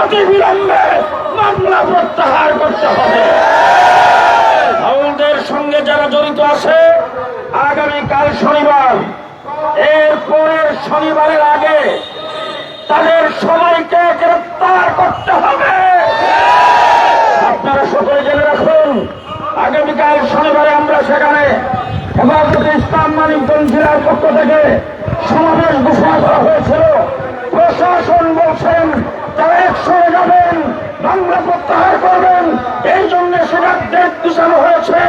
অনতিবিলম্বে মামলা প্রত্যাহার করতে হবে। আমাদের সঙ্গে যারা জড়িত আছে আগামীকাল শনিবার, এর পরের শনিবারের আগে তাদের সবাইকে গ্রেফতার করতে হবে। আপনারা সকলে জেনে রাখুন, আগামীকাল শনিবারে আমরা সেখানে হেফাজতে ইসলাম মানিকগঞ্জ জেলার পক্ষ থেকে সমাবেশ ঘোষণা করা হয়েছিল। প্রশাসন বলছেন তারা একসঙ্গে যাবেন, মামলা প্রত্যাহার করবেন, এই জন্য সেটা ডেট দিশানো হয়েছে।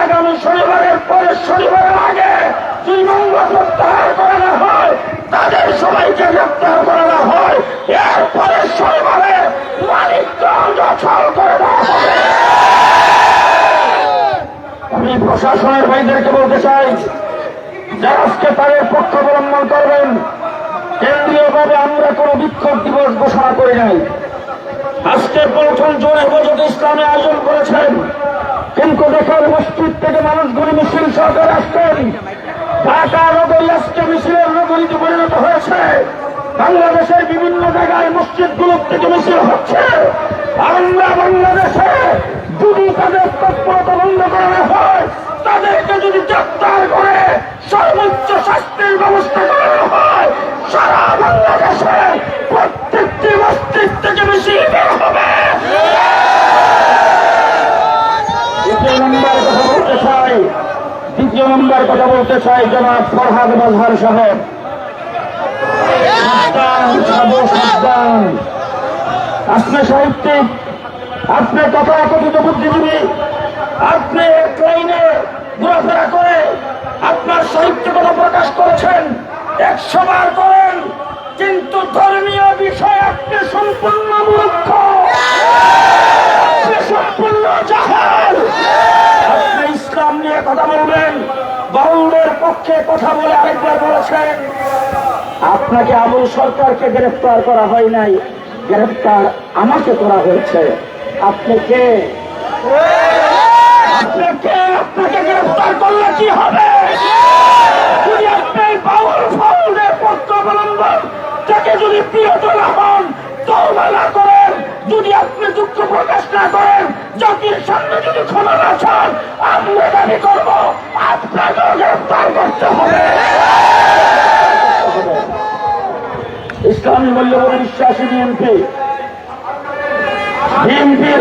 আগামী শনিবারের পরের শনিবারের আগে যদি মামলা প্রত্যাহার করা না হয়, তাদের সবাইকে গ্রেপ্তার করা না হয়, এরপরে শনিবারে মানিকগঞ্জ অচল করে দেওয়া হবে। আমি প্রশাসনের ভাইদেরকে বলতে চাই, যারা আজকে তাদের পক্ষ অবলম্বন করবেন, কেন্দ্রীয়ভাবে আমরা কোনো বিক্ষোভ দিবস ঘোষণা করি নাই। আজকে প্রথম জোর হেফাজতে ইসলামে আয়োজন করেছেন, কিন্তু দেখেন মসজিদ থেকে মানুষগুলি মিছিল সহকারে আসতেন। ঢাকা নগরী আজকে মিছিলের নগরীতে পরিণত হয়েছে। বাংলাদেশের বিভিন্ন জায়গায় মসজিদগুলোর থেকে মিছিল হচ্ছে। আমরা বাংলাদেশে যদি তাদের তৎপরতা বন্ধ করা হয়, তাদেরকে যদি গ্রেপ্তার করে সর্বোচ্চ শাস্তির ব্যবস্থা করা হয়, সারা বাংলাদেশে প্রত্যেকটি মসজিদ থেকে মিছিল বের হবে। দ্বিতীয় নম্বর কথা বলতে চাই জনাব ফরহাদ মাজহার সাহেব। আপনি সাহিত্যিক, আপনি তথাকথিত বুদ্ধিজীবী, আপনি এক লাইনে ঘোরাফেরা করে আপনার সাহিত্যকতা প্রকাশ করেছেন, 100 বার করেন, কিন্তু ধর্মীয় বিষয়ে আপনি সম্পূর্ণ মূর্খ, আপনি সম্পূর্ণ জাহেল। আপনি ইসলাম নিয়ে কথা বলবেন, বাউলের পক্ষে কথা বলে আরেকবার বলেছেন আপনাকে আবুল সরকারকে গ্রেফতার করা হয় নাই, গ্রেফতার আমাকে করা হয়েছে। আপনি কে? আপনাকে গ্রেফতার করলে কি হবে? যদি আপনি বাউল ফাউলের পক্ষ অবলম্বন থেকে যদি বিরত না হন, তওবা না করেন, যদি আপনি দুঃখ প্রকাশ না করেন, জাতির সামনে যদি ক্ষমা না চান, আমরা দাবি করব আপনাকেও গ্রেফতার করতে হবে। ইসলামী মূল্যবোধে বিশ্বাসী বিএনপির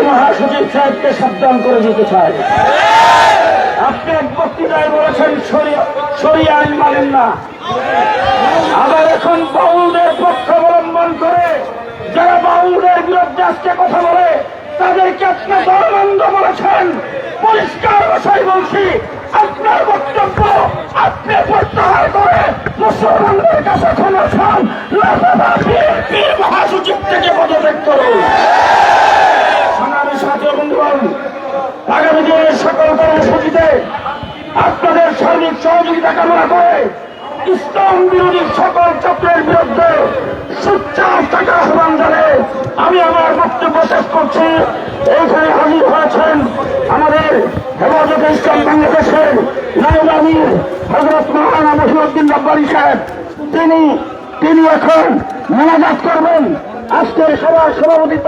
মহাসচিব সাহেবকে সাবধান করে দিতে চাই। আপনি এক বক্তৃতায় বলেছেন শরিয়া আইন মানেন না, আবার এখন বাউলদের পক্ষ অবলম্বন করে যারা বাউলদের বিরুদ্ধে আজকে কথা বলে তাদেরকে আপনি দলবন্ধ বলেছেন। পরিষ্কার ভাষায় বলছি, আপনার বক্তব্য আপনি প্রত্যাহার করে মুসলমানদের কাছে ক্ষমা চান, বিএনপির মহাসচিব থেকে পদত্যাগ করুন। আগামী দিনের সকল কর্মসূচিতে আপনাদের সার্বিক সহযোগিতা কামনা করে ইসলাম বিরোধী সকল চক্রের বিরুদ্ধে সোচ্চার থাকা আহ্বান জানিয়ে আমি আমার বক্তব্য শেষ করছি। এইখানে হাজির হয়েছেন আমাদের হেফাজতে ইসলাম বাংলাদেশের নায়েব আমির হযরত মাওলানা মহিউদ্দিন রাব্বানী সাহেব। তিনি এখন মোনাজাত করবেন। আজকের সভার সভাপতিত্ব